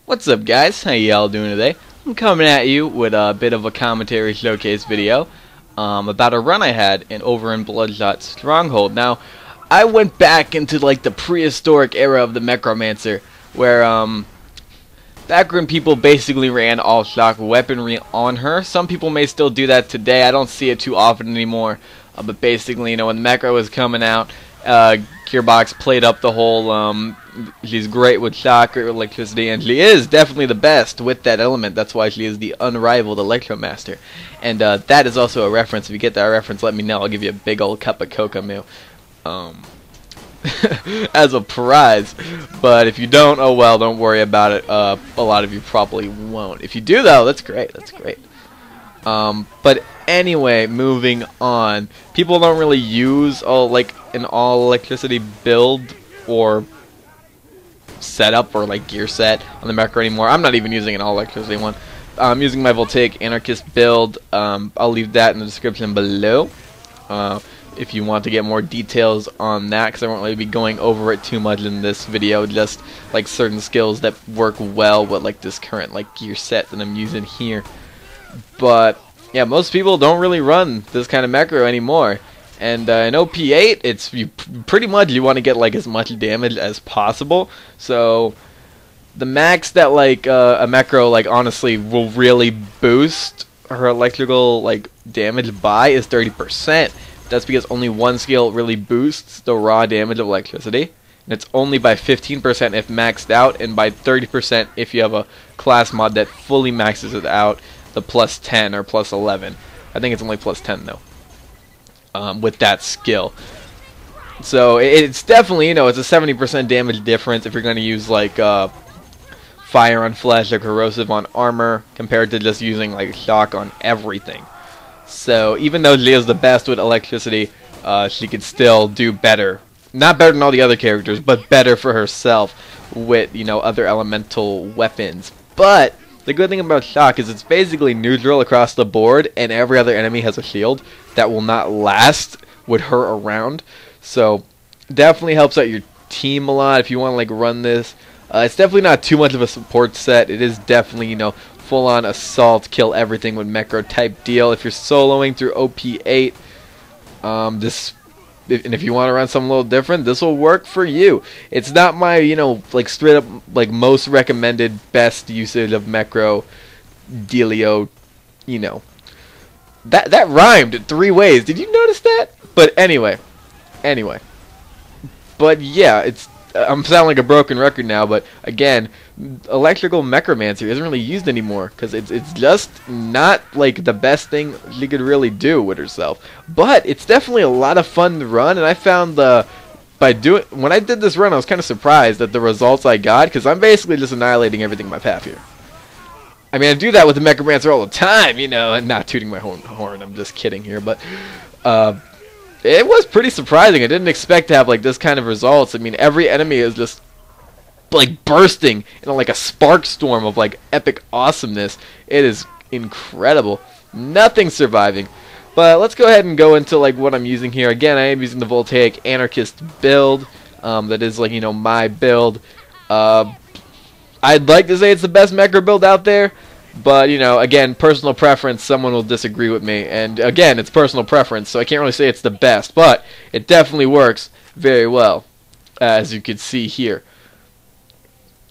What's up, guys? How y'all doing today? I'm coming at you with a bit of a commentary showcase video about a run I had over in Bloodshot Stronghold. Now, I went back into like the prehistoric era of the Mechromancer, where back when people basically ran all shock weaponry on her. Some people may still do that today. I don't see it too often anymore. But basically, when Mechro was coming out, Gearbox played up the whole she's great with shock or electricity, and she is definitely the best with that element. That's why she is the Unrivaled Electromaster. And that is also a reference. If you get that reference, let me know. I'll give you a big old cup of cocoa milk as a prize. But if you don't, oh well, don't worry about it. A lot of you probably won't. If you do, though, that's great. That's great. But anyway, moving on. People don't really use an all electricity build or setup or gear set on the Mechro anymore. I'm not even using an all electricity one. I'm using my Voltaic Anarchist build. I'll leave that in the description below if you want to get more details on that, because I won't really be going over it too much in this video. Just certain skills that work well with this current gear set that I'm using here. But yeah, most people don't really run this kind of Mechro anymore. And in OP8, it's pretty much you want to get as much damage as possible. So the max that a Mechro honestly will really boost her electrical damage by is 30%. That's because only one skill really boosts the raw damage of electricity, and it's only by 15% if maxed out, and by 30% if you have a class mod that fully maxes it out, the plus 10 or plus 11. I think it's only plus 10 though. With that skill. So it's definitely, it's a 70% damage difference if you're going to use fire on flesh or corrosive on armor compared to just using shock on everything. So even though Leo's the best with electricity, she could still do better. Not better than all the other characters, but better for herself with, other elemental weapons. But the good thing about shock is it's basically neutral across the board, and every other enemy has a shield that will not last with her around. So definitely helps out your team a lot if you want to run this. It's definitely not too much of a support set. It is definitely, full-on assault, kill everything with Mechro type deal. If you're soloing through OP8, and if you want to run something a little different, this will work for you. It's not my, straight up, most recommended best usage of Mechro dealio, That rhymed 3 ways. Did you notice that? But anyway. But yeah, I'm sounding like a broken record now, but again, electrical Mechromancer isn't really used anymore because it's just not the best thing she could really do with herself. But it's definitely a lot of fun to run, and I found when I did this run, I was kind of surprised at the results I got, because I'm basically just annihilating everything in my path here. I mean, I do that with the Mechromancer all the time, and not tooting my horn. I'm just kidding here, but it was pretty surprising. I didn't expect to have this kind of results. I mean, every enemy is just bursting in a spark storm of epic awesomeness. It is incredible. Nothing surviving. But let's go ahead and go into what I'm using here. Again, I am using the Voltaic Anarchist build. That is my build. I'd like to say it's the best Mechro build out there, but again, personal preference. Someone will disagree with me, and again, it's personal preference, so I can't really say it's the best, but it definitely works very well, as you can see here.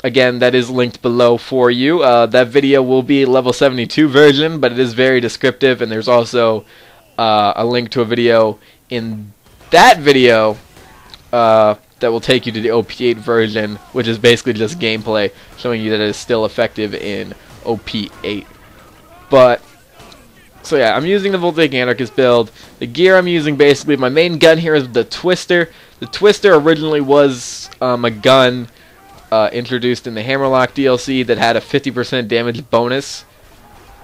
Again, that is linked below for you. That video will be level 72 version, but it is very descriptive, and there's also a link to a video in that video that will take you to the OP8 version, which is basically just gameplay showing you that it is still effective in OP8. But so yeah, I'm using the Voltaic Anarchist build. The gear I'm using, basically, my main gun here is the Twister. The Twister originally was a gun introduced in the Hammerlock DLC that had a 50% damage bonus,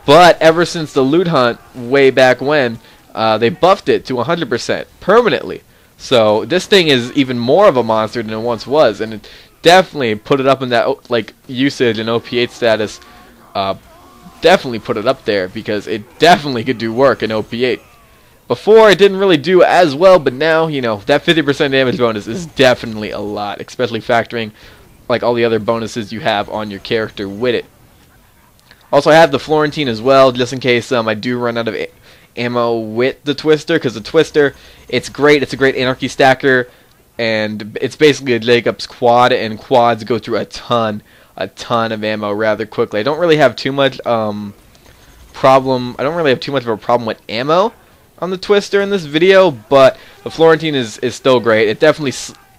but ever since the Loot Hunt way back when, they buffed it to 100% permanently. So this thing is even more of a monster than it once was, and it definitely put it up in that usage and OP8 status. Definitely put it up there, because it definitely could do work in OP8. Before, it didn't really do as well, but now, that 50% damage bonus is definitely a lot, especially factoring like all the other bonuses you have on your character with it. Also, I have the Florentine as well, just in case I do run out of ammo with the Twister, because the Twister, it's great. It's a great anarchy stacker, and it's basically a Jacob's quad, and quads go through a ton of ammo rather quickly. I don't really have too much problem. I don't really have too much of a problem with ammo on the Twister in this video, but the Florentine is still great. It definitely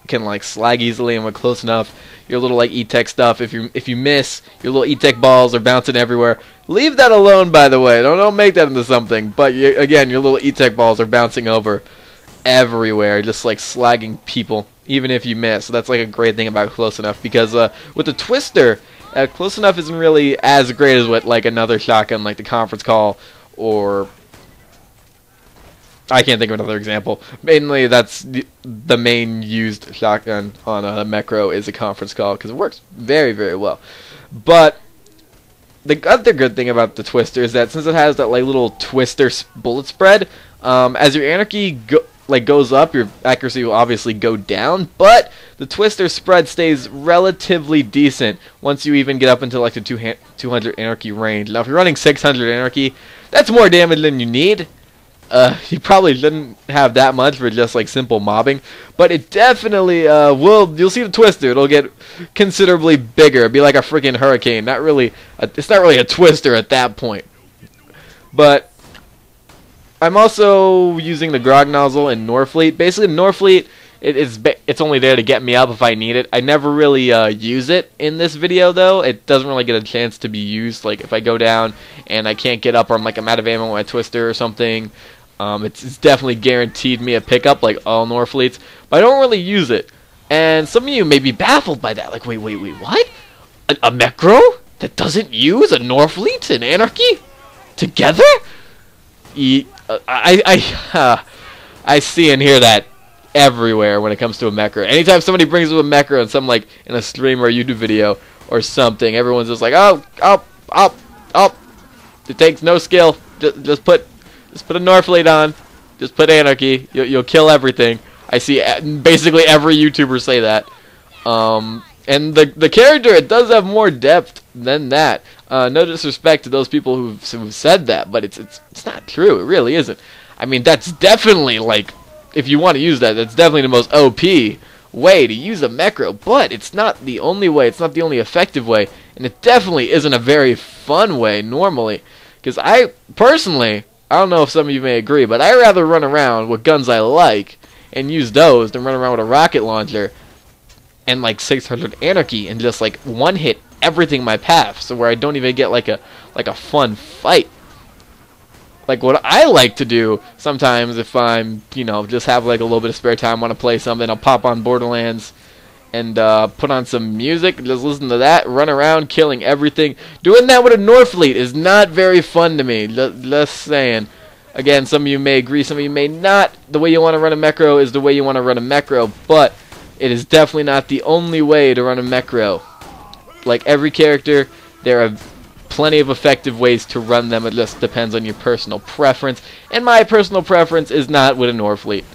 can like slag easily, and when close enough, your little like E-Tech stuff, if you miss, your little E-Tech balls are bouncing everywhere. Leave that alone, by the way. Don't make that into something. But again, your little E-Tech balls are bouncing over everywhere, just like slagging people, even if you miss. So that's like a great thing about close enough, because with the Twister, close enough isn't really as great as what like another shotgun like the Conference Call, or I can't think of another example. Mainly, that's the main used shotgun on a Mechro is a Conference Call, because it works very, very well. But the other good thing about the Twister is that since it has that like little Twister bullet spread, as your anarchy goes up, your accuracy will obviously go down, but the Twister spread stays relatively decent once you even get up into like the 200 anarchy range. Now, if you're running 600 anarchy, that's more damage than you need. You probably shouldn't have that much for just like simple mobbing, but it definitely will. You'll see the Twister; it'll get considerably bigger. It'll be like a freaking hurricane. It's not really a Twister at that point. But I'm also using the Grog Nozzle in Norfleet. Basically, Norfleet, it's only there to get me up if I need it. I never really use it in this video, though. It doesn't really get a chance to be used. Like if I go down and I can't get up, or I'm like I'm out of ammo with my Twister or something. It's definitely guaranteed me a pickup, like all Norfleets, but I don't really use it. And some of you may be baffled by that. Like, wait, what? A Mechro that doesn't use a Norfleet and Anarchy together? I see and hear that everywhere when it comes to a Mechro. Anytime somebody brings up a Mechro and some like in a stream or a YouTube video or something, everyone's just like, oh, it takes no skill. Just put a Norfleet on. Just put Anarchy. You'll kill everything. I see basically every YouTuber say that. And the character, it does have more depth than that. No disrespect to those people who've said that, but it's not true. It really isn't. I mean, that's definitely like, if you want to use that, that's definitely the most OP way to use a Mechro. But it's not the only way. It's not the only effective way, and it definitely isn't a very fun way normally. Because I personally, I don't know if some of you may agree, but I rather run around with guns I like and use those than run around with a rocket launcher and like 600 Anarchy and just like one hit everything in my path, so where I don't even get like a fun fight. Like what I like to do sometimes if I'm, just have like a little bit of spare time, want to play something, I'll pop on Borderlands and put on some music, just listen to that, run around killing everything. Doing that with a Norfleet is not very fun to me, just saying. Again, some of you may agree, some of you may not. The way you want to run a Mechro is the way you want to run a Mechro, but it is definitely not the only way to run a Mechro. Like every character, there are plenty of effective ways to run them. It just depends on your personal preference, and my personal preference is not with a Norfleet.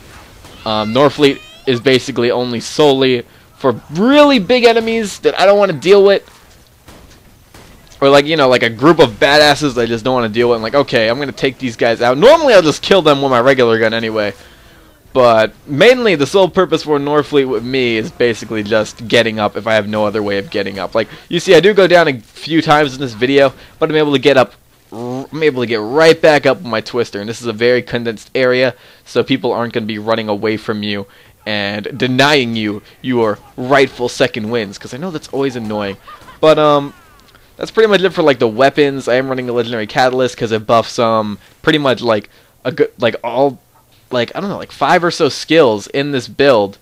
Norfleet is basically only solely for really big enemies that I don't want to deal with, or like like a group of badasses I just don't want to deal with. I'm like, okay, I'm gonna take these guys out. Normally I'll just kill them with my regular gun anyway, but mainly the sole purpose for Norfleet with me is basically just getting up if I have no other way of getting up. Like you see, I do go down a few times in this video, but I'm able to get up. I'm able to get right back up with my Twister, and this is a very condensed area, so people aren't going to be running away from you and denying you your rightful second wins, because I know that's always annoying. But that's pretty much it for like the weapons. I am running a legendary catalyst because it buffs pretty much like a good all I don't know, like 5 or so skills in this build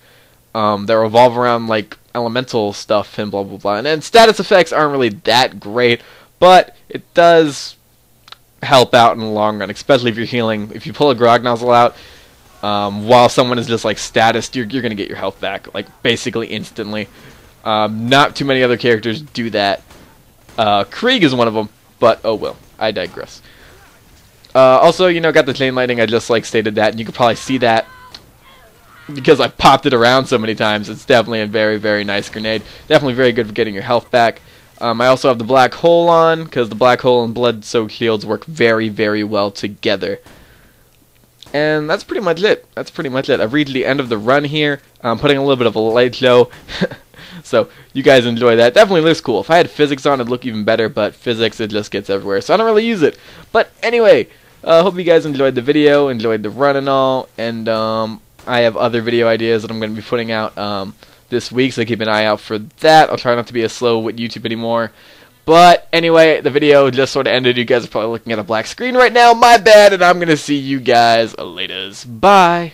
that revolve around like elemental stuff and blah blah blah. And then status effects aren't really that great, but it does help out in the long run, especially if you're healing. If you pull a Grog Nozzle out while someone is just like statused, you're gonna get your health back like basically instantly. Not too many other characters do that. Krieg is one of them, but oh well, I digress. Also, got the chain lightning. I just like stated that, and you could probably see that because I popped it around so many times, it's definitely a very, very nice grenade. Definitely very good for getting your health back. I also have the black hole on, because the black hole and blood-soaked shields work very, very well together. And that's pretty much it. That's pretty much it. I've reached the end of the run here. I'm putting a little bit of a light show. So you guys enjoy that. Definitely looks cool. If I had physics on, it'd look even better, but physics, it just gets everywhere, so I don't really use it. But anyway, hope you guys enjoyed the video, enjoyed the run and all, and I have other video ideas that I'm going to be putting out this week, so keep an eye out for that. I'll try not to be as slow with YouTube anymore. But anyway, the video just sort of ended. You guys are probably looking at a black screen right now. My bad, and I'm going to see you guys later. Bye.